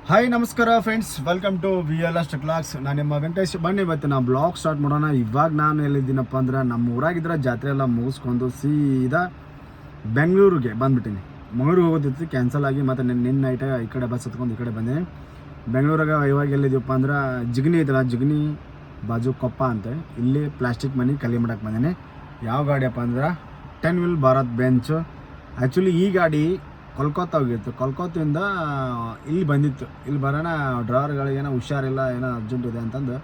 Hi ನಮಸ್ಕಾರ friends, welcome to V L S clocks. ನಾನು ನಿಮ್ಮ ವೆಂಕಟೇಶ್. ಬನ್ನಿ ಇವತ್ತು ನಾವು ಬ್ಲಾಗ್ ಸ್ಟಾರ್ಟ್ ಮಾಡೋಣ. ಇವಾಗ ನಾನು ಎಲ್ಲಿದ್ದೀನಪ್ಪ ಅಂದ್ರೆ ನಮ್ಮ ಊರಾಗಿದ್ರೆ ಜಾತ್ರೆ ಎಲ್ಲ ಮುಗಿಸ್ಕೊಂಡು ಸೀದಾ ಬೆಂಗಳೂರಿಗೆ ಬಂದುಬಿಟ್ಟಿನಿ. ಮಂಗಳೂರಿಗೆ ಹೋಗೋದಿತ್ತು, ಕ್ಯಾನ್ಸಲ್ ಆಗಿ ಮತ್ತು ನಿನ್ನ ನೈಟ್ ಈ ಕಡೆ ಬಸ್ ಹತ್ಕೊಂಡು ಈ ಕಡೆ ಬಂದೆ. ಬೆಂಗಳೂರಾಗ ಇವಾಗ ಎಲ್ಲಿದ್ದೀವಪ್ಪ ಅಂದ್ರೆ ಜಿಗಣಿ ಐತಲ್ಲ, ಜಿಗಣಿ ಬಾಜು ಕೊಪ್ಪ ಅಂತ ಇಲ್ಲಿ ಪ್ಲಾಸ್ಟಿಕ್ ಮನೆ ಕಲಿ ಮಾಡಕ್ಕೆ ಬಂದೇನೆ. ಯಾವ ಗಾಡಿಯಪ್ಪ ಅಂದ್ರೆ 10 ವೀಲ್ ಭಾರತ್ ಬೆಂಚ್. ಆ್ಯಕ್ಚುಲಿ ಈ ಗಾಡಿ ಕೋಲ್ಕತ್ತಾ ಹೋಗಿತ್ತು. ಕೋಲ್ಕತ್ತಿಂದ ಇಲ್ಲಿ ಬಂದಿತ್ತು. ಇಲ್ಲಿ ಬರೋಣ ಡ್ರೈವರ್ಗಳಿಗೇನೋ ಹುಷಾರಿಲ್ಲ, ಏನೋ ಅರ್ಜೆಂಟ್ ಇದೆ ಅಂತಂದು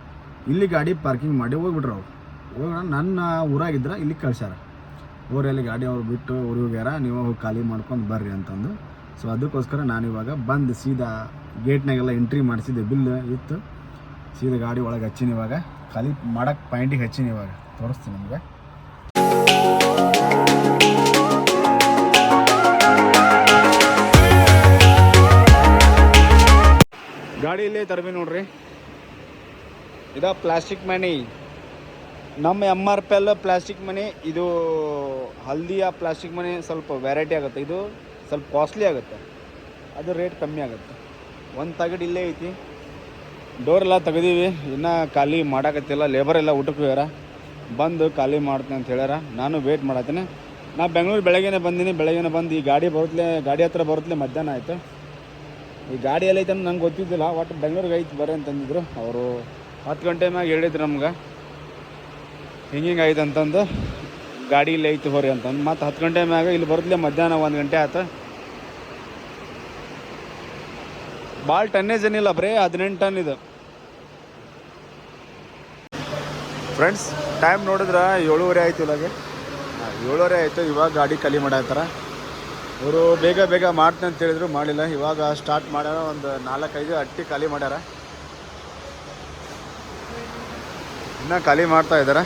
ಇಲ್ಲಿ ಗಾಡಿ ಪಾರ್ಕಿಂಗ್ ಮಾಡಿ ಹೋಗ್ಬಿಟ್ರು. ಅವ್ರು ಹೋಗೋಣ ನನ್ನ ಊರಾಗಿದ್ರೆ ಇಲ್ಲಿ ಕಳ್ಸ್ಯಾರ. ಊರಲ್ಲಿ ಗಾಡಿ ಅವ್ರು ಬಿಟ್ಟು ಊರಿಗೆ ಹೋಗ್ಯಾರ, ನೀವು ಹೋಗಿ ಖಾಲಿ ಮಾಡ್ಕೊಂಡು ಬರ್ರಿ ಅಂತಂದು. ಸೊ ಅದಕ್ಕೋಸ್ಕರ ನಾನಿವಾಗ ಬಂದು ಸೀದಾ ಗೇಟ್ನಾಗೆಲ್ಲ ಎಂಟ್ರಿ ಮಾಡಿಸಿದ್ದೆ, ಬಿಲ್ ಇತ್ತು. ಸೀದಾ ಗಾಡಿ ಒಳಗೆ ಹಚ್ಚಿನಿ. ಇವಾಗ ಖಾಲಿ ಮಾಡೋಕ್ಕೆ ಪಾಯಿಂಟಿಗೆ ಹಚ್ಚಿನಿ. ಇವಾಗ ತೋರಿಸ್ತೀನಿ ನಿಮಗೆ. ಗಾಡಿ ಇಲ್ಲೇ ತರಬಿ ನೋಡ್ರಿ. ಇದು ಪ್ಲಾಸ್ಟಿಕ್ ಮನಿ, ನಮ್ಮ MRPL ಪ್ಲಾಸ್ಟಿಕ್ ಮನಿ. ಇದು ಹಲ್ದಿಯ ಪ್ಲಾಸ್ಟಿಕ್ ಮನಿ ಸ್ವಲ್ಪ ವೆರೈಟಿ ಆಗುತ್ತೆ, ಇದು ಸ್ವಲ್ಪ ಕಾಸ್ಟ್ಲಿ ಆಗುತ್ತೆ, ಅದು ರೇಟ್ ಕಮ್ಮಿ ಆಗುತ್ತೆ. ಒಂದು ತಗಡು ಇಲ್ಲೇ ಐತಿ. ಡೋರ್ ಎಲ್ಲ ತೆಗೆದೀವಿ, ಇನ್ನೂ ಖಾಲಿ ಮಾಡೋಕತ್ತಿಲ್ಲ. ಲೇಬರ್ ಎಲ್ಲ ಊಟಕ್ಕೆ ಹೋಗ್ಯಾರ, ಬಂದು ಖಾಲಿ ಮಾಡ್ತೀನಿ ಅಂತ ಹೇಳ್ಯಾರ. ನಾನು ವೇಟ್ ಮಾಡತ್ತೀನಿ. ನಾ ಬೆಂಗಳೂರು ಬೆಳಗ್ಗೆನೇ ಬಂದು ಈ ಗಾಡಿ ಹತ್ರ ಬರುತ್ತಲೇ ಮಧ್ಯಾಹ್ನ ಆಯಿತು. ಈ ಗಾಡಿ ಎಲ್ಲ ಐತೆ ಅಂತ ನಂಗೆ ಗೊತ್ತಿದ್ದಿಲ್ಲ. ಒಟ್ಟು ಬೆಂಗಳೂರಿಗೆ ಐತೆ ಬರ್ರಿ ಅಂತಂದಿದ್ರು ಅವರು. 10 ಗಂಟೆ ಮ್ಯಾಗ ಹೇಳಿದ್ರು ನಮ್ಗೆ, ಹಿಂಗೆ ಐತೆ ಅಂತಂದು, ಗಾಡಿ ಇಲ್ಲಿ ಐತೆ ಹೊರಿ ಅಂತಂದು. ಮತ್ತು 10 ಗಂಟೆ ಮ್ಯಾಗ ಇಲ್ಲಿ ಬರುತ್ತಲೇ ಮಧ್ಯಾಹ್ನ 1 ಗಂಟೆ ಆಯ್ತು. ಭಾಳ ಟನ್ನೇಜ್ ಏನಿಲ್ಲ, ಬರೀ 18 ಟನ್ ಇದು. ಫ್ರೆಂಡ್ಸ್, ಟೈಮ್ ನೋಡಿದ್ರೆ 7:30 ಆಯಿತು. ಇವಾಗೆ 7:30 ಆಯಿತು. ಇವಾಗ ಗಾಡಿ ಖಾಲಿ ಮಾಡಾತ್ತಾರ. ಅವರು ಬೇಗ ಮಾಡ್ತೀನಿ ಅಂತ ಹೇಳಿದ್ರು, ಮಾಡಲಿಲ್ಲ. ಇವಾಗ ಸ್ಟಾರ್ಟ್ ಮಾಡ್ಯಾರ. ಒಂದು 4-5 ಅಟ್ಟಿ ಖಾಲಿ ಮಾಡ್ಯಾರ, ಇನ್ನೂ ಖಾಲಿ ಮಾಡ್ತಾ ಇದ್ದಾರೆ.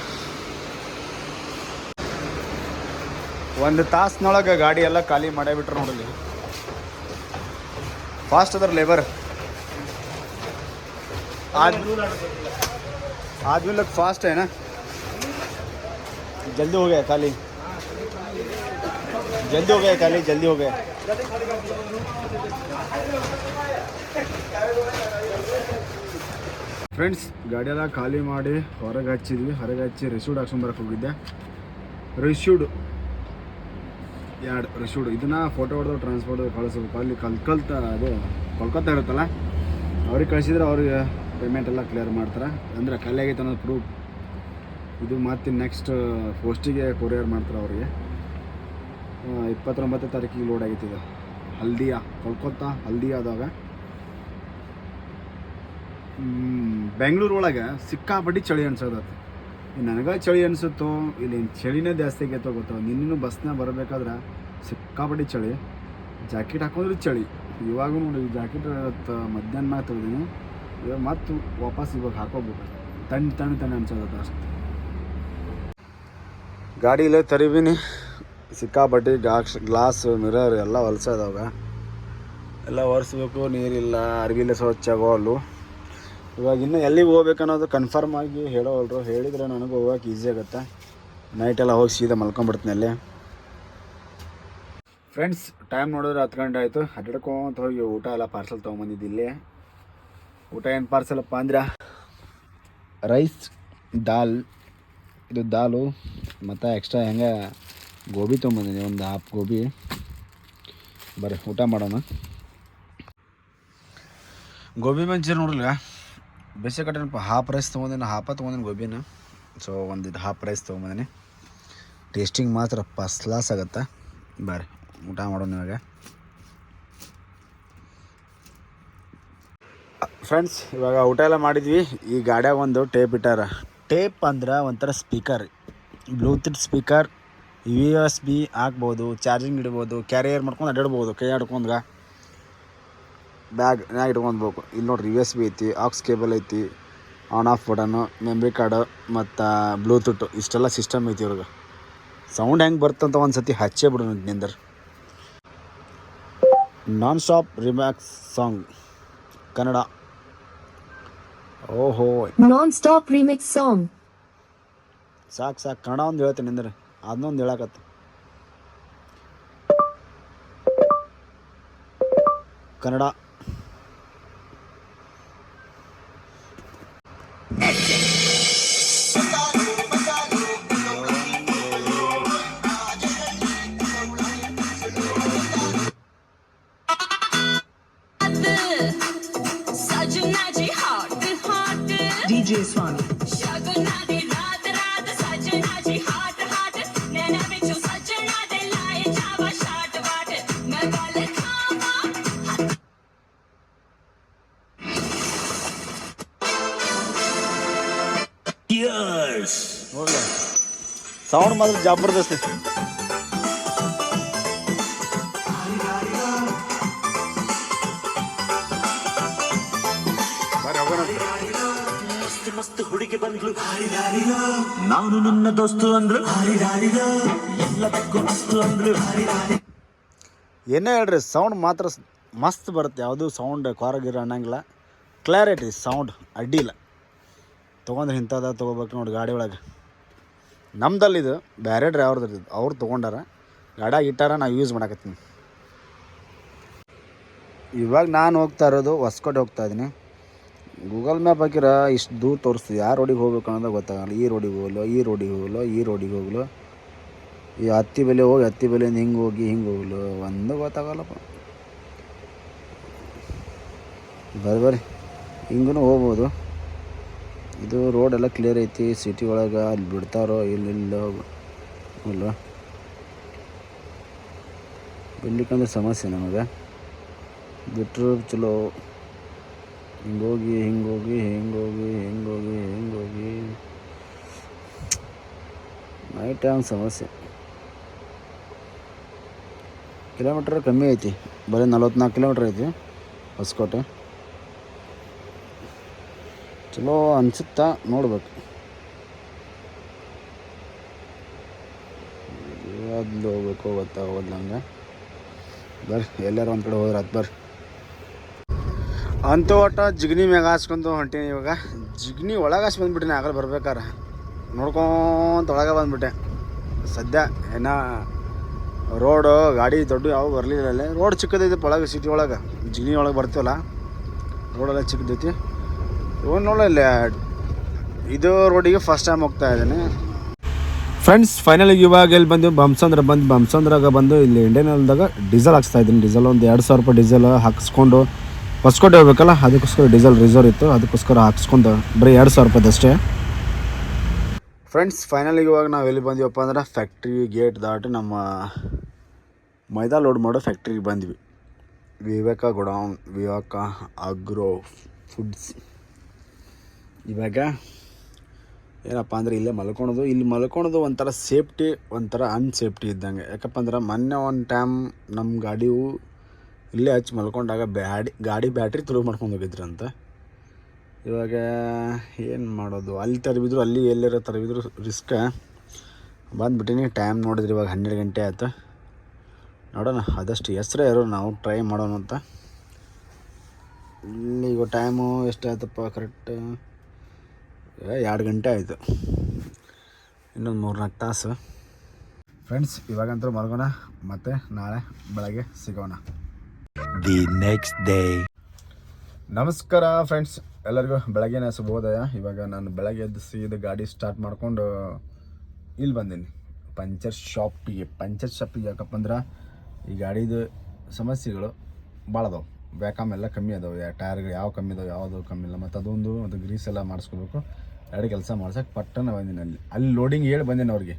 1 ತಾಸಿನೊಳಗೆ ಗಾಡಿ ಎಲ್ಲ ಖಾಲಿ ಮಾಡೇ ಬಿಟ್ರು ನೋಡಲಿ. ಫಾಸ್ಟ್ ಅದ್ರ ಲೇಬರ್. आदमी लोग फास्ट है ना, जल्दी हो गया खाली, जल्दी हो गया खाली, जल्दी हो गया. ಫ್ರೆಂಡ್ಸ್, ಗಾಡಿ ಎಲ್ಲ ಖಾಲಿ ಮಾಡಿ ಹೊರಗೆ ಹಚ್ಚಿದ್ವಿ. ಹೊರಗೆ ಹಚ್ಚಿ ರಿಸೀವ್ಡ್ ಹಾಕ್ಸ್ಕೊಂಬರಕ್ಕೆ ಹೋಗಿದ್ದೆ. ರಿಸೀವ್ಡ್ ಇದನ್ನು ಫೋಟೋ ಹೊಡೆದು ಟ್ರಾನ್ಸ್ಪೋರ್ಟ್ ಕಳಿಸ್ಬೇಕು. ಅಲ್ಲಿ ಅದು ಕೋಲ್ಕತ್ತಾ ಇರುತ್ತಲ್ಲ, ಅವ್ರಿಗೆ ಕಳಿಸಿದ್ರೆ ಅವ್ರಿಗೆ ಪೇಮೆಂಟ್ ಎಲ್ಲ ಕ್ಲಿಯರ್ ಮಾಡ್ತಾರೆ. ಅಂದರೆ ಖಾಲಿ ಆಗೈತೆ ಅನ್ನೋದು ಪ್ರೂಫ್. ಇದು ಮತ್ತೆ ನೆಕ್ಸ್ಟ್ ಪೋಸ್ಟಿಗೆ ಕೊರಿಯರ್ ಮಾಡ್ತಾರೆ ಅವ್ರಿಗೆ. 29 ತಾರೀಕಿಗೆ ಲೋಡ್ ಆಗೈತೆ ಇದು. ಹಲ್ದಿಯಾ, ಕೋಲ್ಕತ್ತಾ ಹಲ್ದಿಯಾದಾಗ. ಬೆಂಗಳೂರು ಒಳಗೆ ಸಿಕ್ಕಾಪಟ್ಟಿ ಚಳಿ ಅನ್ಸೋದತ್ತು. ನನಗೆ ಚಳಿ ಅನಿಸುತ್ತೋ ಇಲ್ಲಿ ಚಳಿನೇ ಜಾಸ್ತಿ ಆಗೈತೋ ಗೊತ್ತೋ. ನಿನ್ನೂ ಬಸ್ನಾಗ ಬರಬೇಕಾದ್ರೆ ಸಿಕ್ಕಾಪಟ್ಟಿ ಚಳಿ. ಜಾಕೆಟ್ ಹಾಕೊಂಡ್ರೆ ಚಳಿ. ಇವಾಗೂ ನೋಡಿ, ಜಾಕೆಟ್ ಮಧ್ಯಾಹ್ನ ತೆಗ್ದೀನಿ. ಇವಾಗ ಮತ್ತು ವಾಪಸ್ ಇವಾಗ ಹಾಕೋಬೇಕು. ತಣ್ಣು ಅನ್ಸೋದತ್ತು ಅಷ್ಟು. ಗಾಡಿಲೇ ತರಿಬೀನಿ ಸಿಕ್ಕಾಪಟ್ಟಿ. ಗ್ಲಾಸ್ ಮಿರರ್ ಎಲ್ಲ ಹೊಲ್ಸೋದವಾಗ, ಎಲ್ಲ ಒರೆಸ್ಬೇಕು. ನೀರಿಲ್ಲ, ಅರ್ಬಿಲೆ ಸ್ವಚ್ಛ ಆಗೋಲ್ಲು. ಇವಾಗ ಇನ್ನೂ ಎಲ್ಲಿಗೆ ಹೋಗ್ಬೇಕನ್ನೋದು ಕನ್ಫರ್ಮ್ ಆಗಿ ಹೇಳೋಲ್ರು. ಹೇಳಿದರೆ ನನಗೂ ಹೋಗೋಕೆ ಈಸಿ ಆಗುತ್ತೆ. ನೈಟೆಲ್ಲ ಹೋಗಿ ಸೀದಾ ಮಲ್ಕೊಂಬಿಡ್ತೀನಿ ಅಲ್ಲೇ. ಫ್ರೆಂಡ್ಸ್, ಟೈಮ್ ನೋಡಿದ್ರೆ 10 ಗಂಟೆ ಆಯಿತು. ಅಡ್ಡಾಡ್ಕೊಂತ ಹೋಗಿ ಊಟ ಎಲ್ಲ ಪಾರ್ಸಲ್ ತೊಗೊಂಬಂದಿದ್ದು ಇಲ್ಲೇ. ಊಟ ಏನು ಪಾರ್ಸಲಪ್ಪ ಅಂದ್ರೆ ರೈಸ್, ಇದು ದಾಲು ಮತ್ತು ಎಕ್ಸ್ಟ್ರಾ ಹೆಂಗೆ ಗೋಬಿ ತೊಗೊಂಬಂದಿನಿ, ಒಂದು ಹಾಫ್ ಗೋಬಿ. ಬರ್ರಿ ಊಟ ಮಾಡೋಣ. ಗೋಬಿ ಮಂಚೂರಿ ನೋಡಲ್ಲ, ಬೇಸಿಗೆ ಕಟ್ಟೆನಪ್ಪ. ಹಾಫ್ ರೈಸ್ ತೊಗೊಂಡಿನಿ ಗೋಬಿನ. ಸೊ ಒಂದು ಹಾಫ್ ರೈಸ್ ತೊಗೊಂಬಂದಿನಿ. ಟೇಸ್ಟಿಂಗ್ ಮಾತ್ರ ಫಸ್ಟ್ ಕ್ಲಾಸ್ ಆಗುತ್ತೆ. ಬರ್ರಿ ಊಟ ಮಾಡೋಣ ಇವಾಗ. ಫ್ರೆಂಡ್ಸ್, ಇವಾಗ ಊಟ ಎಲ್ಲ ಮಾಡಿದ್ವಿ. ಈ ಗಾಡಿಯಾಗ ಒಂದು ಟೇಪ್ ಇಟ್ಟಾರ. ಟೇಪ್ ಅಂದ್ರೆ ಒಂಥರ ಸ್ಪೀಕರ್, ಬ್ಲೂಟೂತ್ ಸ್ಪೀಕರ್. USB ಹಾಕ್ಬೋದು, ಚಾರ್ಜಿಂಗ್ ಇಡ್ಬೋದು, ಕ್ಯಾರಿಯರ್ ಮಾಡ್ಕೊಂಡು ಅಡ್ಡಾಡ್ಬೋದು. ಕೈ ಆಡ್ಕೊಂಡ್ಗ ಬ್ಯಾಗ್ನಾಗ ಇಟ್ಕೊಳ್ಬೇಕು. ಇಲ್ಲಿ ನೋಡ್ರಿ, USB ಐತಿ, ಆಕ್ಸ್ ಕೇಬಲ್ ಐತಿ, on off button, memory card ಮತ್ತು ಬ್ಲೂಟೂತ್. ಇಷ್ಟೆಲ್ಲ ಸಿಸ್ಟಮ್ ಐತಿ ಇವ್ರಿಗೆ. ಸೌಂಡ್ ಹೆಂಗೆ ಬರ್ತಂತ ಒಂದು ಸತಿ ಹಚ್ಚೇ ಬಿಡು ನಿಂದ್ರೆ. Non stop remix song Kannada. ಓಹೋ, ನಾನ್ ಸ್ಟಾಪ್ ರಿಮಿಕ್ಸ್ ಸಾಂಗ್. ಸಾಕು ಕನ್ನಡ ಒಂದು ಹೇಳ್ತೀನಿ ಅಂದ್ರೆ ಅದನ್ನೊಂದು ಹೇಳಕತ್ತ. ಕನ್ನಡ सजनाची हॉट हॉट DJ Swami. शगुना दी रात रात सजनाची हॉट हॉट नैना बिचू सजना दे लाए जावा शाट वाट मैं गल खावा ನೋಡ್ಲ ಸೌಂಡ್ ಮಾತ್ರ ಜಬರ್ದಸ್ತ್ ಐತಿ. ಬರ್ರಿ ಹೋಗೋಣ. ಮಸ್ತ್ ಮಸ್ತ್ ಹುಡುಗಿ ಬಂದ್ಲು ನಾನು ನಿನ್ನ ದೋಸ್ತು ಅಂದ್ರು ಎಲ್ಲದಕ್ಕೂ ಅಸ್ತು ಅಂದ್ರು ಏನೇ ಹೇಳ್ರಿ ಸೌಂಡ್ ಮಾತ್ರ ಮಸ್ತ್ ಬರುತ್ತೆ. ಯಾವುದು ಸೌಂಡ್ ಕೊರಗಿರ ಅನ್ನಂಗಿಲ್ಲ. ಕ್ಲಾರಿಟಿ ಸೌಂಡ್ ಅಡ್ಡಿಲ್ಲ. ತೊಗೊಂಡ್ರೆ ಇಂಥದ್ದು ತೊಗೋಬೇಕು ನೋಡಿ ಗಾಡಿ ಒಳಗೆ. ನಮ್ದಲ್ಲಿದು ಬೇರೆ ಡ್ರೈವರ್ದು ಅವ್ರು ತೊಗೊಂಡಾರ ಗಾಡಿಯಾಗ ಇಟ್ಟಾರ ನಾವು ಯೂಸ್ ಮಾಡಕತ್ತೀನಿ. ಇವಾಗ ನಾನು ಹೋಗ್ತಾ ಇರೋದು ಹೊಸ್ಕೋಟೆ ಹೋಗ್ತಾ ಇದ್ದೀನಿ. ಗೂಗಲ್ ಮ್ಯಾಪ್ ಹಾಕಿರ ಇಷ್ಟು ದೂರ ತೋರಿಸ್ತೀವಿ. ಯಾವ ರೋಡಿಗೆ ಹೋಗ್ಬೇಕು ಅನ್ನೋದು ಗೊತ್ತಾಗಲ್ಲ. ಈ ರೋಡಿಗೆ ಹೋಗ್ಲೋ ಈ ರೋಡಿಗೆ ಹೋಗ್ಲೋ ಈ ರೋಡಿಗೆ ಹೋಗ್ಲೋ ಈ ಹತ್ತಿ ಬೆಲೆ ಹೋಗಿ ಹತ್ತಿ ಬೆಲೆಯಿಂದ ಹಿಂಗೆ ಹೋಗಿ ಹಿಂಗೆ ಹೋಗ್ಲು ಒಂದು ಗೊತ್ತಾಗಲ್ಲಪ್ಪ. ಬರ್ರಿ ಹಿಂಗೂ ಹೋಗ್ಬೋದು. ಇದು ರೋಡ್ ಎಲ್ಲ ಕ್ಲಿಯರ್ ಐತಿ. ಸಿಟಿ ಒಳಗೆ ಅಲ್ಲಿ ಬಿಡ್ತಾರೋ ಇಲ್ಲಿಲ್ಲ ಇಲ್ಲ ಬಿಡ್ಲಿಕ್ಕಂದ್ರೆ ಸಮಸ್ಯೆ ನಮಗೆ. ಬಿಟ್ಟರು ಚಲೋ. ಹಿಂಗೋಗಿ ಹಿಂಗೋಗಿ ಹಿಂಗೋಗಿ ಹಿಂಗೋಗಿ ಹಿಂಗೋಗಿ ನೈಟ್ ಟೈಮ್ ಸಮಸ್ಯೆ. ಕಿಲೋಮೀಟ್ರ್ ಕಮ್ಮಿ ಐತಿ. ಬರೀ 44 ಕಿಲೋಮೀಟ್ರ್ ಐತಿ ಹೊಸಕೋಟೆ. ಚಲೋ ಅನ್ಸುತ್ತಾ ನೋಡ್ಬೇಕು. ಅಲ್ಲಿ ಹೋಗ್ಬೇಕು ಹೋದ್ಲಂಗೆ. ಬರ್ರಿ ಎಲ್ಲರೂ ಒಂದು ಕಡೆ ಹೋದ್ರೆ ಅದು ಬರ್ರಿ. ಅಂತೂ ಒಟ್ಟು ಜಿಗ್ನಿ ಮ್ಯಾಗ ಹಾಸ್ಕೊಂಡು ಹೊಂಟೀನಿ. ಇವಾಗ ಜಿಗ್ನಿ ಒಳಗೆ ಹಾಸಿ ಬಂದುಬಿಟ್ಟಿನಿ. ಆಗಲ್ಲ ಬರ್ಬೇಕಾರೆ ನೋಡ್ಕೊಂತ ಒಳಗೆ ಬಂದುಬಿಟ್ಟೆ. ಸದ್ಯ ಏನೋ ರೋಡು ಗಾಡಿ ದೊಡ್ಡ ಯಾವ ಬರಲಿಲ್ಲ. ಅಲ್ಲೇ ರೋಡ್ ಚಿಕ್ಕದೈತಿ ಒಳಗೆ ಸಿಟಿ ಒಳಗೆ. ಜಿಗ್ನಿ ಒಳಗೆ ಬರ್ತೀವಲ್ಲ ರೋಡೆಲ್ಲ ಚಿಕ್ಕದೈತಿ. ಇವಾಗ ನೋಡಲ್ಲ ಇದು ರೋಡಿಗೆ ಫಸ್ಟ್ ಟೈಮ್ ಹೋಗ್ತಾ ಇದ್ದೀನಿ ಫ್ರೆಂಡ್ಸ್. ಫೈನಲಿಗೆ ಇವಾಗ ಎಲ್ಲಿ ಬಂದು ಬಂಸಂದ್ರಾಗ ಬಂದು ಇಲ್ಲಿ ಇಂಡಿಯನ್ ಆಯಿಲ್ದಾಗ ಡೀಸೆಲ್ ಹಾಕ್ಸ್ತಾ ಇದ್ದೀನಿ. ಡೀಸೆಲ್ ಒಂದು 2000 ರೂಪಾಯಿ ಡೀಸೆಲ್ ಹಾಕಿಸ್ಕೊಂಡು ಹೊಸ್ಕೋಟೆ ಹೋಗ್ಬೇಕಲ್ಲ, ಅದಕ್ಕೋಸ್ಕರ ಡೀಸೆಲ್ ರಿಸರ್ವ್ ಇತ್ತು. ಅದಕ್ಕೋಸ್ಕರ ಹಾಕ್ಸ್ಕೊಂಡು ಬರೀ 2000 ರೂಪಾಯಿದಷ್ಟೇ ಫ್ರೆಂಡ್ಸ್. ಫೈನಲಿಗೆ ಇವಾಗ ನಾವು ಎಲ್ಲಿ ಬಂದೀವಪ್ಪ ಅಂದ್ರೆ ಫ್ಯಾಕ್ಟ್ರಿ ಗೇಟ್ ದಾಟಿ ನಮ್ಮ ಮೈದಾ ಲೋಡ್ ಮಾಡೋ ಫ್ಯಾಕ್ಟ್ರಿಗೆ ಬಂದ್ವಿ. ವಿವೇಕ ಗೋಡೌನ್, ವಿವೇಕ ಆಗ್ರೋ ಫುಡ್ಸ್. ಇವಾಗ ಏನಪ್ಪ ಅಂದ್ರೆ ಇಲ್ಲೇ ಮಲ್ಕೊಳೋದು. ಇಲ್ಲಿ ಮಲ್ಕೊಳೋದು ಒಂಥರ ಸೇಫ್ಟಿ, ಒಂಥರ ಅನ್ಸೇಫ್ಟಿ ಇದ್ದಂಗೆ. ಯಾಕಪ್ಪ ಅಂದ್ರೆ ಮೊನ್ನೆ ಒಂದು ಟೈಮ್ ನಮ್ಮ ಗಾಡಿಯು ಇಲ್ಲೇ ಹಚ್ಚಿ ಮಲ್ಕೊಂಡಾಗ ಗಾಡಿ ಬ್ಯಾಟ್ರಿ ತುಳು ಮಾಡ್ಕೊಂಡು ಹೋಗಿದ್ರಂತ. ಇವಾಗ ಏನು ಮಾಡೋದು, ಅಲ್ಲಿ ತರಬಿದ್ರು ಅಲ್ಲಿ ಎಲ್ಲರ ತರಬಿದ್ರು ರಿಸ್ಕ. ಬಂದುಬಿಟ್ಟಿನಿ. ಟೈಮ್ ನೋಡಿದ್ರೆ ಇವಾಗ 12 ಗಂಟೆ ಆಯ್ತು. ನೋಡೋಣ ಆದಷ್ಟು ಹೆಸ್ರೇ ಇರೋ ನಾವು ಟ್ರೈ ಮಾಡೋಣ ಅಂತ. ಇಲ್ಲಿ ಈಗ ಟೈಮು ಎಷ್ಟಾಯ್ತಪ್ಪ ಕರೆಕ್ಟ್ 2 ಗಂಟೆ ಆಯಿತು. ಇನ್ನೊಂದು 3-4 ತಾಸು ಫ್ರೆಂಡ್ಸ್. ಇವಾಗಂತೂ ಮಲ್ಗೋಣ, ಮತ್ತು ನಾಳೆ ಬೆಳಗ್ಗೆ ಸಿಗೋಣ. The next day. ನಮಸ್ಕಾರ ಫ್ರೆಂಡ್ಸ್, ಎಲ್ಲರಿಗೂ ಬೆಳಗ್ಗೆನೇ ಶುಭೋದಯ. ಇವಾಗ ನಾನು ಬೆಳಗ್ಗೆ ಎದ್ದು ಸೀದಾ ಗಾಡಿ ಸ್ಟಾರ್ಟ್ ಮಾಡ್ಕೊಂಡು ಇಲ್ಲಿ ಬಂದೀನಿ ಪಂಚರ್ ಶಾಪಿಗೆ. ಯಾಕಪ್ಪ ಅಂದ್ರೆ ಈ ಗಾಡಿದು ಸಮಸ್ಯೆಗಳು ಭಾಳ ಅದಾವೆ. ವ್ಯಾಕಮ್ ಎಲ್ಲ ಕಮ್ಮಿ ಅದಾವೆ. ಟೈರ್ಗಳು ಯಾವ ಕಮ್ಮಿ ಇದಾವೆ, ಯಾವುದು ಕಮ್ಮಿ ಇಲ್ಲ. ಮತ್ತು ಅದು ಗ್ರೀಸ್ ಎಲ್ಲ ಮಾಡಿಸ್ಕೋಬೇಕು. 2 ಕೆಲಸ ಮಾಡ್ಸೋಕೆ ಪಟ್ಟನ ಬಂದೀನಿ. ಅಲ್ಲಿ ಲೋಡಿಂಗ್ ಹೇಳಿ ಬಂದೀನಿ ಅವ್ರಿಗೆ.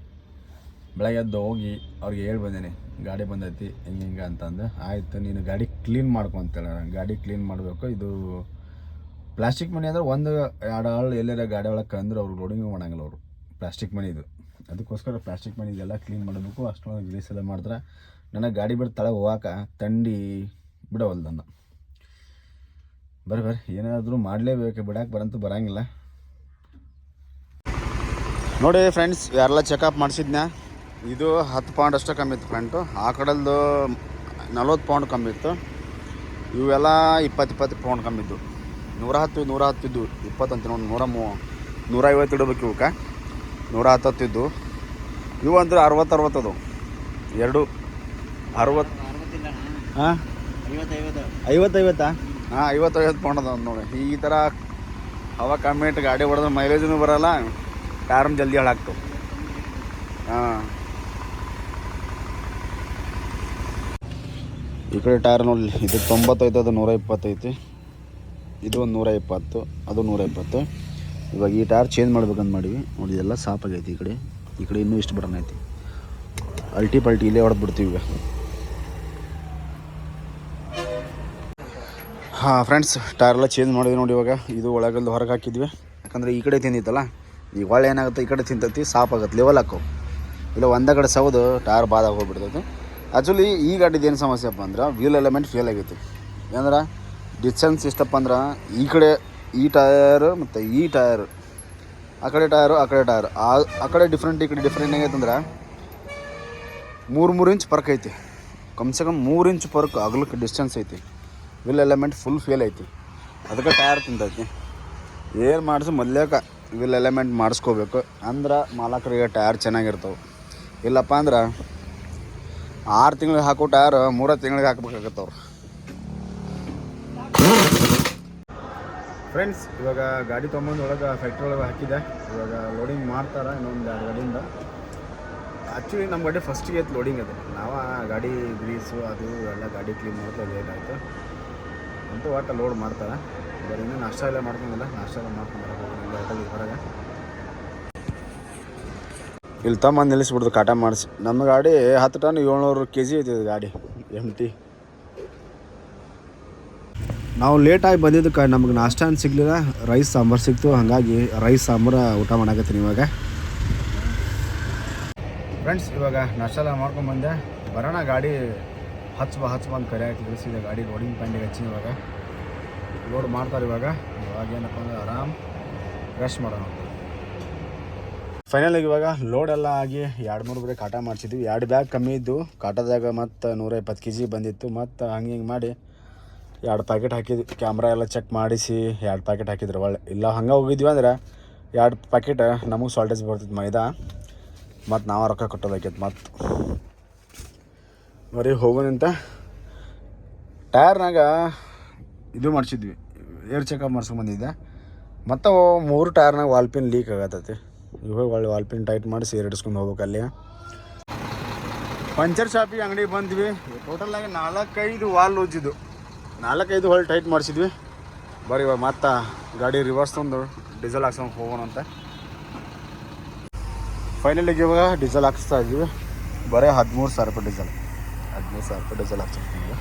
ಬೆಳಗ್ಗೆ ಎದ್ದು ಹೋಗಿ ಅವ್ರಿಗೆ ಹೇಳಿ ಬಂದೀನಿ ಗಾಡಿ ಬಂದೈತಿ ಹಿಂಗೆ ಅಂತಂದು. ಆಯಿತು ನೀನು ಗಾಡಿ ಕ್ಲೀನ್ ಮಾಡ್ಕೊ ಅಂತೇಳಿ. ಗಾಡಿ ಕ್ಲೀನ್ ಮಾಡಬೇಕು. ಇದು ಪ್ಲಾಸ್ಟಿಕ್ ಮನಿ ಅಂದ್ರೆ 1-2 ಆಳು ಎಲ್ಲರ ಗಾಡಿ ಒಳಗೆ ಕಂದ್ರೆ ಅವ್ರು ಲೋಡಿಂಗ್ ಮಾಡೋಂಗಿಲ್ಲ. ಅವರು ಪ್ಲಾಸ್ಟಿಕ್ ಮನಿ ಇದು. ಅದಕ್ಕೋಸ್ಕರ ಪ್ಲಾಸ್ಟಿಕ್ ಮನಿ ಇದೆಲ್ಲ ಕ್ಲೀನ್ ಮಾಡಬೇಕು. ಅಷ್ಟೊಂದು ಗ್ರೀಸ್ ಎಲ್ಲ ಮಾಡಿದ್ರೆ ನನಗೆ ಗಾಡಿ ಬಿಟ್ಟು ತಳಗೆ ಹೋಗಾಕ ಥಂಡಿ ಬಿಡವಲ್ದನ್ನ. ಬರ್ರಿ ಏನಾದರೂ ಮಾಡಲೇಬೇಕು, ಬಿಡಕ್ಕೆ ಬರಂಗಿಲ್ಲ ನೋಡಿ ಫ್ರೆಂಡ್ಸ್. ಯಾರೆಲ್ಲ ಚೆಕಪ್ ಮಾಡಿಸಿದ್ನ, ಇದು 10 ಪೌಂಡ್ ಅಷ್ಟೇ ಕಮ್ಮಿ ಇತ್ತು ಫ್ರಂಟು. ಆ ಕಡೆದು 40 ಪೌಂಡ್ ಕಮ್ಮಿ ಇತ್ತು. ಇವೆಲ್ಲ 20 ಪೌಂಡ್ ಕಮ್ಮಿ ಇದ್ದು. 110 ಇದ್ದು. 20 ಅಂತ ನೋಡಿ 150 ಇಡಬೇಕು. ಇವಕ್ಕೆ 110 ಇದ್ದು. ಇವು ಅಂದ್ರೆ 60 ಅದು 2 60. ಹಾಂ 50 ಹಾಂ 50 ಪೌಂಡ್ ಅದ ನೋಡಿ. ಈ ಥರ ಹವಾ ಕಮ್ಮಿ ಇಟ್ಟು ಗಾಡಿ ಹೊಡೆದ್ರೆ ಮೈಲೇಜೂ ಬರೋಲ್ಲ, ಟೈರ್ನು ಜಲ್ದಿ ಹಾಳಾಗ್ತವೆ. ಹಾಂ ಈ ಕಡೆ ಟೈರ್ ನೋಡಿ, ಇದು 95 ಅದು 120 ಐತಿ. ಇದು ಒಂದು 120, ಅದು 120. ಇವಾಗ ಈ ಟೈರ್ ಚೇಂಜ್ ಮಾಡ್ಬೇಕಂತ ಮಾಡಿವಿ ನೋಡಿ. ಇದೆಲ್ಲ ಸಾಪಾಗೈತಿ. ಈ ಕಡೆ ಇನ್ನೂ ಇಷ್ಟು ಬಟನ್ ಐತಿ. ಅಲ್ಟಿ ಪಲ್ಟಿ ಇಲ್ಲೇ ಹೊಡೆದು ಬಿಡ್ತೀವಿ ಈಗ. ಹಾಂ ಫ್ರೆಂಡ್ಸ್, ಟೈರೆಲ್ಲ ಚೇಂಜ್ ಮಾಡಿದ್ವಿ ನೋಡಿ. ಇವಾಗ ಇದು ಒಳಗಲ್ದು ಹೊರಗೆ ಹಾಕಿದ್ವಿ, ಯಾಕಂದರೆ ಈ ಕಡೆ ತಿಂದಿತ್ತಲ್ಲ. ಈಗ ಒಳ್ಳೆ ಏನಾಗುತ್ತೆ, ಈ ಕಡೆ ತಿಂತೈತಿ, ಸಾಪಾಗತ್ತೆ, ಲೆವೆಲ್ ಹಾಕೋ. ಇಲ್ಲ ಒಂದೇ ಕಡೆ ಸೌದು ಟೈರ್ ಬಾದಾಗ ಹೋಗ್ಬಿಡ್ತೈತಿ. ಆ್ಯಕ್ಚುಲಿ ಈ ಗಾಡಿದು ಏನು ಸಮಸ್ಯೆಪ್ಪ ಅಂದ್ರೆ ವೀಲ್ ಎಲಿಮೆಂಟ್ ಫೇಲ್ ಆಗೈತಿ. ಏನಂದ್ರೆ ಡಿಸ್ಟೆನ್ಸ್ ಎಷ್ಟಪ್ಪ ಅಂದ್ರೆ ಈ ಕಡೆ ಈ ಟಯರು ಮತ್ತು ಈ ಟಯರು, ಆ ಕಡೆ ಟಯರು ಆ ಕಡೆ ಟಯರು, ಆ ಕಡೆ ಡಿಫ್ರೆಂಟ್ ಈ ಕಡೆ ಡಿಫ್ರೆಂಟ್ ಹೆಂಗೈತಂದ್ರೆ 3 ಇಂಚ್ ಪರ್ಕ್ ಐತಿ. ಕಮ್ಸೆ ಕಮ್ 3 ಇಂಚ್ ಪರ್ಕ್ ಅಗಲಕ್ಕೆ ಡಿಸ್ಟೆನ್ಸ್ ಐತಿ. ವೀಲ್ ಎಲಿಮೆಂಟ್ ಫುಲ್ ಫೇಲ್ ಐತಿ, ಅದಕ್ಕೆ ಟಯರ್ ತಿಂತೈತಿ. ಏನು ಮಾಡಿಸಿ ಮೊದಲೇಕ ವೀಲ್ ಎಲಿಮೆಂಟ್ ಮಾಡಿಸ್ಕೋಬೇಕು, ಅಂದ್ರೆ ಮಾಲಕರಿಗೆ ಟಯರ್ ಚೆನ್ನಾಗಿರ್ತಾವೆ. ಇಲ್ಲಪ್ಪ ಅಂದ್ರೆ 6 ತಿಂಗಳಿಗೆ ಹಾಕೋ ಟಯರ್ 3 ತಿಂಗಳಿಗೆ ಹಾಕ್ಬೇಕಾಗತ್ತವ್ರು. ಫ್ರೆಂಡ್ಸ್, ಇವಾಗ ಗಾಡಿ ತೊಗೊಂಬಂದು ಒಳಗೆ ಫ್ಯಾಕ್ಟ್ರಿ ಒಳಗೆ ಹಾಕಿದೆ. ಇವಾಗ ಲೋಡಿಂಗ್ ಮಾಡ್ತಾರೆ ಇನ್ನೊಂದು 2 ಗಾಡಿಯಿಂದ. ಆ್ಯಕ್ಚುಲಿ ನಮ್ಮ ಗಾಡಿ ಫಸ್ಟಿಗೆ ಐತೆ ಲೋಡಿಂಗ್. ಅದು ನಾವು ಗಾಡಿ ಗ್ರೀಸು ಅದು ಎಲ್ಲ ಗಾಡಿ ಕ್ಲೀನ್ ಮಾಡೋದು ಲೇಟ್ ಆಯಿತು ಅಂತೂ ಒಟ್ಟು ಲೋಡ್ ಮಾಡ್ತಾರೆ. ಬರೀ ಇನ್ನೂ ನಾಷ್ಟ ಎಲ್ಲ ಮಾಡ್ಕೊಂಡಿಲ್ಲ, ನಾಷ್ಟ ಎಲ್ಲ ಮಾಡ್ಕೊಂಡ್ಬರೋದು ಹೋಟೆಲಿಗೆ ಹೊರಗೆ. ಇಲ್ಲಿ ತಮ್ಮ ನಿಲ್ಲಿಸ್ಬಿಡ್ದು ಕಾಟ ಮಾಡಿಸಿ. ನಮ್ಮ ಗಾಡಿ 10 ಟನ್ 700 kg ಐತಿ ಗಾಡಿ MT. ನಾವು ಲೇಟಾಗಿ ಬಂದಿದ್ದಕ್ಕೆ ನಮಗೆ ನಾಷ್ಟ ಏನು ಸಿಗಲಿಲ್ಲ, ರೈಸ್ ಸಾಂಬಾರು ಸಿಕ್ತು. ಹಾಗಾಗಿ ರೈಸ್ ಸಾಂಬಾರು ಊಟ ಮಾಡಾಕತ್ತೀನಿ ಇವಾಗ. ಫ್ರೆಂಡ್ಸ್, ಇವಾಗ ನಾಷ್ಟ ಎಲ್ಲ ಮಾಡ್ಕೊಂಬಂದೆ. ಬರೋಣ ಗಾಡಿ ಹಚ್ಚ ಬಂದು ಕರೆ ಹಾಕಿದ್ರು. ಸೀದಾ ಗಾಡಿ ಲೋಡಿಂಗ್ ಪ್ಯಾಂಡಿಗೆ ಹಚ್ಚಿ ಇವಾಗ ಲೋಡ್ ಮಾಡ್ತಾರೆ. ಇವಾಗ ಏನಪ್ಪ ಅಂದ್ರೆ ಆರಾಮ್ ರೆಸ್ಟ್ ಮಾಡೋಣ. ಫೈನಲಾಗಿ ಇವಾಗ ಲೋಡ್ ಎಲ್ಲ ಆಗಿ 2-3 ಬ್ರೇಕ್ ಕಾಟ ಮಾಡಿಸಿದ್ವಿ. 2 ಬ್ಯಾಗ್ ಕಮ್ಮಿ ಇದ್ದು ಕಾಟದಾಗ, ಮತ್ತು 120 kg ಬಂದಿತ್ತು. ಮತ್ತು ಹಿಂಗೆ ಮಾಡಿ 2 ಪ್ಯಾಕೆಟ್ ಹಾಕಿದ್ವಿ. ಕ್ಯಾಮ್ರಾ ಎಲ್ಲ ಚೆಕ್ ಮಾಡಿಸಿ 2 ಪ್ಯಾಕೆಟ್ ಹಾಕಿದ್ರು. ಒಳ್ಳೆ ಇಲ್ಲ ಹಂಗೆ ಹೋಗಿದ್ವಿ ಅಂದ್ರೆ 2 ಪ್ಯಾಕೆಟ್ ನಮಗೆ ಸಾಲ್ಟೇಜ್ ಬರ್ತಿತ್ತು ಮೈದಾ. ಮತ್ತು ನಾವು ರೊಕ್ಕ ಕೊಟ್ಟೋದೈತಿ. ಮತ್ತು ಬರೀ ಹೋಗೋಣಂತ ಟೈರ್ನಾಗ ಇದು ಮಾಡಿಸಿದ್ವಿ, ಏರ್ ಚೆಕಪ್ ಮಾಡ್ಸ್ಕೊಂಬಂದಿದ್ದೆ. ಮತ್ತು 3 ಟೈರ್ನಾಗ ವಾಲ್ಪಿನ್ ಲೀಕ್ ಆಗತ್ತೈತಿ. ಇವಾಗ ಒಳ್ಳೆ ವಾಲ್ಪಿನ್ ಟೈಟ್ ಮಾಡಿಸಿ ಏರ್ ಹಿಡಿಸ್ಕೊಂಡು ಹೋಗ್ಬೇಕು. ಅಲ್ಲಿ ಪಂಚರ್ ಶಾಪಿಗೆ ಅಂಗಡಿಗೆ ಬಂದ್ವಿ. ಟೋಟಲಾಗಿ 4-5 ವಾಲ್ ಉಜ್ಜಿದ್ದು, 4-5 ಹೊಲ್ ಟೈಟ್ ಮಾಡಿಸಿದ್ವಿ. ಬರೀ ಇವಾಗ ಮತ್ತೆ ಗಾಡಿ ರಿವರ್ಸ್ ತಂದು ಡೀಸೆಲ್ ಹಾಕ್ಸ್ಕೊಂಡು ಹೋಗೋಣ ಅಂತ. ಫೈನಲಿಗೆ ಇವಾಗ ಡೀಸೆಲ್ ಹಾಕಿಸ್ತಾ ಇದ್ವಿ. ಬರೀ 13,000 ರೂಪಾಯಿ ಡೀಸೆಲ್. 13,000 ರೂಪಾಯಿ ಡೀಸೆಲ್ ಹಾಕ್ಸ್ತೀನಿ.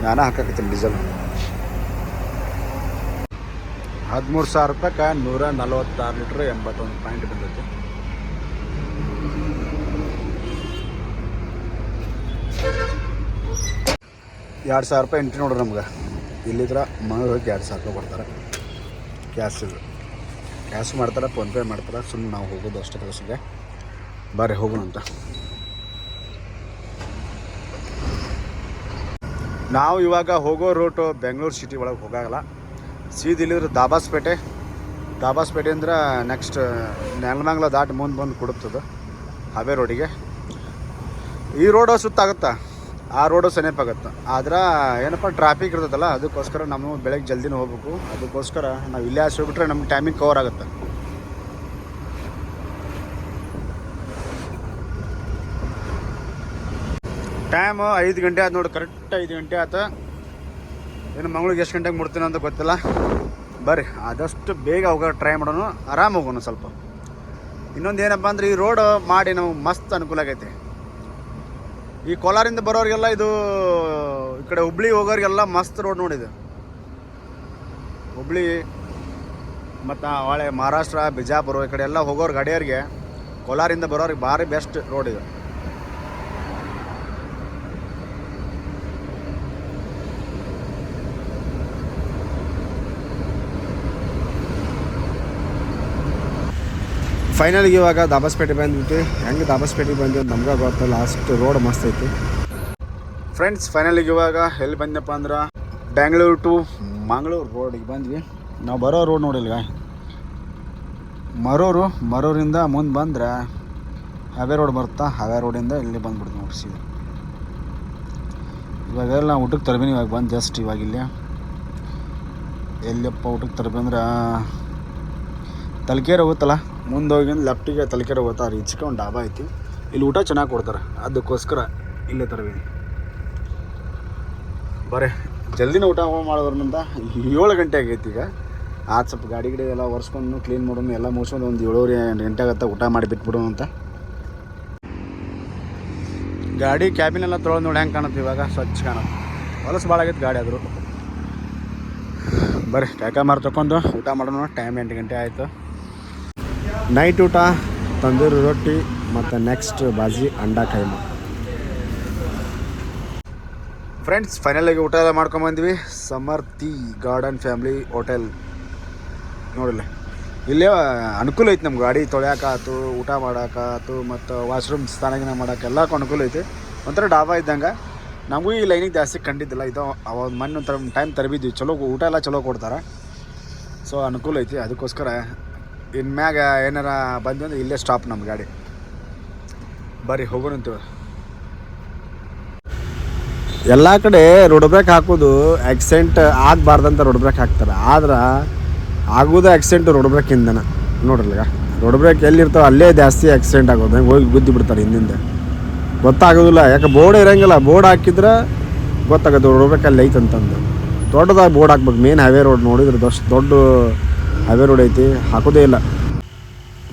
ನಾನು ಹಾಕಕತ್ತೀನಿ ಡೀಸೆಲ್. 13,000 ರೂಪಾಯಿಗೆ 146 ಲೀಟ್ರ್ 81 ಪಾಯಿಂಟ್ ಬಂದೈತಿ. $2,000 ರೂಪಾಯಿ ಎಂಟ್ರಿ ನೋಡ್ರಿ ನಮ್ಗೆ. ಇಲ್ಲಿದ್ರೆ ಮಂಗಳೂರು ಹೋಗಿ $2,000 ರೂಪಾಯಿ ಕೊಡ್ತಾರೆ. ಕ್ಯಾಶ್ ಮಾಡ್ತಾರೆ, ಫೋನ್ಪೇ ಮಾಡ್ತಾರೆ. ಸುಮ್ಮನೆ ನಾವು ಹೋಗೋದು ಅಷ್ಟೇ ಕೆಲಸಕ್ಕೆ. ಬರ್ರಿ ಹೋಗೋಣ ಅಂತ. ನಾವು ಇವಾಗ ಹೋಗೋ ರೂಟು ಬೆಂಗಳೂರು ಸಿಟಿ ಒಳಗೆ ಹೋಗಾಗಲ್ಲ. ಸೀದಾ ಇಲ್ಲಿದ್ರೆ ದಾಬಾಸ್ಪೇಟೆ ಅಂದ್ರೆ ನೆಕ್ಸ್ಟ್ ನೆಲಮಂಗಲ ದಾಟಿ ಮುಂದೆ ಬಂದು ಕೊಡುತ್ತದೆ ಹಾವೇ ರೋಡಿಗೆ. ಈ ರೋಡು ಸುತ್ತಾಗುತ್ತೆ, ಆ ರೋಡು ಸಮೀಪಾಗತ್ತೆ. ಆದ್ರೆ ಏನಪ್ಪ ಟ್ರಾಫಿಕ್ ಇರ್ತದಲ್ಲ, ಅದಕ್ಕೋಸ್ಕರ ನಾವು ಬೆಳಗ್ಗೆ ಜಲ್ದಿನೇ ಹೋಗ್ಬೇಕು. ಅದಕ್ಕೋಸ್ಕರ ನಾವು ಇಲ್ಲೇ ಹೋಗ್ಬಿಟ್ರೆ ನಮ್ಗೆ ಟೈಮಿಂಗ್ ಕವರ್ ಆಗುತ್ತೆ. ಟೈಮು 5 ಗಂಟೆ ಆಯ್ತು ನೋಡಿ, ಕರೆಕ್ಟ್ 5 ಗಂಟೆ ಆಯ್ತು. ಏನು ಮಂಗ್ಳಿಗೆ ಎಷ್ಟು ಗಂಟೆಗೆ ಮುಡ್ತೀನಿ ಅಂತ ಗೊತ್ತಿಲ್ಲ. ಬರ್ರಿ ಆದಷ್ಟು ಬೇಗ ಹೋಗೋ ಟ್ರೈ ಮಾಡೋಣ, ಆರಾಮ್ ಹೋಗೋಣ ಸ್ವಲ್ಪ. ಇನ್ನೊಂದು ಏನಪ್ಪ ಅಂದ್ರೆ ಈ ರೋಡ್ ಮಾಡಿ ನಮಗೆ ಮಸ್ತ್ ಅನುಕೂಲ ಆಗೈತೆ. ಈ ಕೋಲಾರಿಂದ ಬರೋರಿಗೆಲ್ಲ ಇದು, ಈ ಕಡೆ ಹುಬ್ಳಿ ಹೋಗೋರಿಗೆಲ್ಲ ಮಸ್ತ್ ರೋಡ್ ನೋಡಿದೆ. ಹುಬ್ಳಿ ಮತ್ತು ಹೊಳೆ ಮಹಾರಾಷ್ಟ್ರ ಬಿಜಾಪುರ ಈ ಕಡೆ ಎಲ್ಲ ಹೋಗೋರು ಗಾಡಿಯವ್ರಿಗೆ ಕೋಲಾರಿಂದ ಬರೋರಿಗೆ ಭಾರಿ ಬೆಸ್ಟ್ ರೋಡ್ ಇದೆ. ಫೈನಲ್ಗೆ ಇವಾಗ ದಾಬಾಸ್ಪೇಟೆ ಬಂದ್ಬಿಟ್ಟು ಹೆಂಗೆ ದಾಬಾಸ್ಪೇಟೆಗೆ ಬಂದು ನಮ್ಗೆ ಗೊತ್ತ. ಲಾಸ್ಟ್ ರೋಡ್ ಮಸ್ತ್ ಐತಿ. ಫ್ರೆಂಡ್ಸ್, ಫೈನಲಿಗೆ ಇವಾಗ ಎಲ್ಲಿ ಬಂದಪ್ಪ ಅಂದ್ರೆ ಬೆಂಗಳೂರು ಟು ಮಂಗಳೂರು ರೋಡಿಗೆ ಬಂದ್ವಿ. ನಾವು ಬರೋ ರೋಡ್ ನೋಡಿಲ್ವ, ಮರೂರಿಂದ ಮುಂದೆ ಬಂದ್ರೆ ಹಾವೇ ರೋಡ್ ಬರುತ್ತಾ. ಹಾವೇ ರೋಡಿಂದ ಇಲ್ಲಿ ಬಂದ್ಬಿಡ್ತು ನೋಡಿ ಸೀದಾ. ಇವಾಗೆಲ್ಲ ನಾವು ಊಟಕ್ಕೆ ತರಬೇನಿ. ಇವಾಗ ಬಂದು ಜಸ್ಟ್ ಇವಾಗ ಇಲ್ಲಿ ಎಲ್ಲಿಯಪ್ಪ ಊಟಕ್ಕೆ ತರಬಿ ಅಂದ್ರೆ ತಲಕೇರಿ ಹೋಗುತ್ತಲ್ಲ, ಮುಂದೆ ಹೋಗಿ ಲೆಫ್ಟಿಗೆ ತಲಕೇರಿ ಹೋಗ್ತಾ ರೀಚ್ಗೆ ಒಂದು ಡಾಬಾ ಐತಿ. ಇಲ್ಲಿ ಊಟ ಚೆನ್ನಾಗಿ ಕೊಡ್ತಾರೆ, ಅದಕ್ಕೋಸ್ಕರ ಇಲ್ಲೇ ತರಬೇನಿ. ಬರೇ ಜಲ್ದಿನ ಊಟ ಮಾಡಿದ್ರಂತ 7 ಗಂಟೆ ಆಗೈತಿ ಈಗ. ಸ್ವಲ್ಪ ಗಾಡಿ ಎಲ್ಲ ಒರೆಸ್ಕೊಂಡು ಕ್ಲೀನ್ ಮಾಡೋಣ ಎಲ್ಲ ಮುಗಿಸ್ಕೊಂಡು ಒಂದು 7:30 ಗಂಟೆ ಆಗುತ್ತೆ ಊಟ ಮಾಡಿ ಬಿಟ್ಬಿಡೋಣ ಅಂತ. ಗಾಡಿ ಕ್ಯಾಬಿನ್ ಎಲ್ಲ ತೊಳೆದು ನೋಡಿ ಹೆಂಗೆ ಕಾಣುತ್ತೆ ಇವಾಗ, ಸ್ವಚ್ಛ ಕಾಣುತ್ತೆ. ಹೊಲಸು ಭಾಳ ಆಗೈತೆ ಗಾಡಿ ಆದರೂ. ಬರ್ರಿ ಕಾಕ ಮಾರು ತಗೊಂಡು ಊಟ ಮಾಡೋಣ. ಟೈಮ್ 8 ಗಂಟೆ ಆಯಿತು. ನೈಟ್ ಊಟ ತಂದೂರಿ ರೊಟ್ಟಿ ಮತ್ತು ನೆಕ್ಸ್ಟ್ ಬಾಜಿ ಅಂಡಾ ಕೈಮ. ಫ್ರೆಂಡ್ಸ್ ಫೈನಲಾಗಿ ಊಟ ಎಲ್ಲ ಮಾಡ್ಕೊಂಬಂದ್ವಿ ಸಮರ್ಥಿ ಗಾರ್ಡನ್ ಫ್ಯಾಮಿಲಿ ಹೋಟೆಲ್. ನೋಡಿಲ್ಲ ಇಲ್ಲೇ ಅನುಕೂಲ ಐತೆ ನಮ್ಮ ಗಾಡಿ ತೊಳ್ಯಾಕಾತು, ಊಟ ಮಾಡೋಕ್ಕಾತು, ಮತ್ತು ವಾಶ್ರೂಮ್ ಸ್ನಾನ ಮಾಡೋಕೆ ಎಲ್ಲಕ್ಕೂ ಅನುಕೂಲ ಐತೆ. ಒಂಥರ ಡಾಬಾ ಇದ್ದಂಗೆ. ನಮಗೂ ಈ ಲೈನಿಗೆ ಜಾಸ್ತಿ ಕಂಡಿದ್ದಿಲ್ಲ. ಇದು ಅವಾಗ ಮೊನ್ನೆ ಒಂಥರ ಟೈಮ್ ತರಬಿದ್ವಿ. ಚಲೋ ಊಟ ಎಲ್ಲ ಚಲೋ ಕೊಡ್ತಾರೆ. ಸೊ ಅನುಕೂಲ ಐತಿ. ಅದಕ್ಕೋಸ್ಕರ ಇನ್ಮ್ಯಾಗ ಏನಾರ ಬಂದು ಅಂದ್ರೆ ಇಲ್ಲೇ ಸ್ಟಾಪ್ ನಮ್ಮ ಗಾಡಿ. ಬರ್ರಿ ಹೋಗೋಣಂತು. ಎಲ್ಲ ಕಡೆ ರೋಡ್ ಬ್ರೇಕ್ ಹಾಕೋದು ಆಕ್ಸಿಡೆಂಟ್ ಆಗಬಾರ್ದಂತ ರೋಡ್ ಬ್ರೇಕ್ ಹಾಕ್ತಾರೆ. ಆದ್ರೆ ಆಗೋದು ಆಕ್ಸಿಡೆಂಟ್ ರೋಡ್ ಬ್ರೇಕಿಂದನ. ನೋಡ್ರಲ್ಲ ರೋಡ್ ಬ್ರೇಕ್ ಎಲ್ಲಿರ್ತಾವೆ ಅಲ್ಲೇ ಜಾಸ್ತಿ ಆಕ್ಸಿಡೆಂಟ್ ಆಗೋದು. ಹಂಗೆ ಹೋಗಿ ಗುದ್ದಿ ಬಿಡ್ತಾರೆ ಹಿಂದಿಂದ. ಗೊತ್ತಾಗೋದಿಲ್ಲ, ಯಾಕೆ ಬೋರ್ಡ್ ಇರೋಂಗಿಲ್ಲ. ಬೋರ್ಡ್ ಹಾಕಿದ್ರೆ ಗೊತ್ತಾಗೋದು ರೋಡ್ ಬ್ರೇಕ್ ಅಲ್ಲಿ ಐತೆ ಅಂತಂದು. ದೊಡ್ಡದಾಗಿ ಬೋರ್ಡ್ ಹಾಕ್ಬೇಕು. ಮೇನ್ ಹೈವೇ ರೋಡ್ ನೋಡಿದ್ರೆ ದೊಡ್ಡ ಹೈವೇ ರೋಡ್ ಐತಿ, ಹಾಕೋದೇ ಇಲ್ಲ.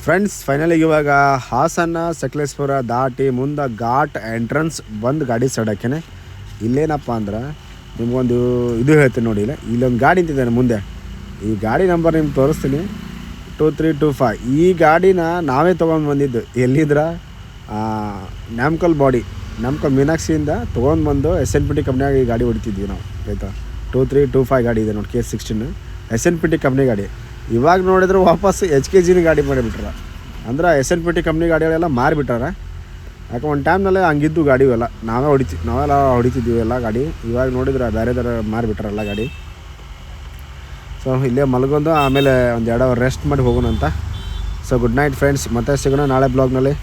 ಫ್ರೆಂಡ್ಸ್ ಫೈನಲಿಗೆ ಇವಾಗ ಹಾಸನ ಸಕಲೇಶ್ಪುರ ದಾಟಿ ಮುಂದೆ ಘಾಟ್ ಎಂಟ್ರೆನ್ಸ್ ಬಂದು ಗಾಡಿ ಸಡಕ್ಕೇನೆ. ಇಲ್ಲೇನಪ್ಪ ಅಂದ್ರೆ ನಿಮ್ಗೊಂದು ಇದು ಹೇಳ್ತೀನಿ ನೋಡಿ. ಇಲ್ಲೊಂದು ಗಾಡಿ ನಿಂತಿದ್ದಾನೆ ಮುಂದೆ. ಈ ಗಾಡಿ ನಂಬರ್ ನಿಮ್ಗೆ ತೋರಿಸ್ತೀನಿ, 2325. ಈ ಗಾಡಿನ ನಾವೇ ತೊಗೊಂಡು ಬಂದಿದ್ದು. ಎಲ್ಲಿದ್ರೆ ನ್ಯಾಮ್ಕಲ್ ಮೀನಾಕ್ಷಿಯಿಂದ ತೊಗೊಂಡು ಬಂದು SNPT ಕಂಪ್ನಿಯಾಗ ಈ ಗಾಡಿ ಹೊಡಿತಿದ್ವಿ ನಾವು, ಆಯಿತಾ. 2325 ಗಾಡಿ ಇದೆ ನೋಡಿ, K16 SNPT ಕಂಪ್ನಿ ಗಾಡಿ. ಇವಾಗ ನೋಡಿದ್ರೆ ವಾಪಸ್ HKGನ ಗಾಡಿ ಮಾಡಿಬಿಟ್ರ. ಅಂದ್ರೆ SNPT ಕಂಪ್ನಿ ಗಾಡಿಗಳೆಲ್ಲ ಮಾರಿಬಿಟ್ಟಾರ. ಯಾಕೆ ಒಂದು ಟೈಮ್ನಲ್ಲೇ ಹಂಗಿದ್ದು ಗಾಡಿ ಎಲ್ಲ ನಾವೆಲ್ಲ ಹೊಡಿತಿದ್ವಿ ಎಲ್ಲ ಗಾಡಿ. ಇವಾಗ ನೋಡಿದ್ರೆ ಬೇರೆ ಮಾರಿಬಿಟ್ರಲ್ಲ ಗಾಡಿ. ಸೊ ಇಲ್ಲೇ ಮಲ್ಗೊಂಡು ಆಮೇಲೆ ಒಂದು 2 ಅವರ್ ರೆಸ್ಟ್ ಮಾಡಿ ಹೋಗೋಣ ಅಂತ. ಸೊ ಗುಡ್ ನೈಟ್ ಫ್ರೆಂಡ್ಸ್, ಮತ್ತೆ ಸಿಗೋಣ ನಾಳೆ ಬ್ಲಾಗ್ನಲ್ಲಿ.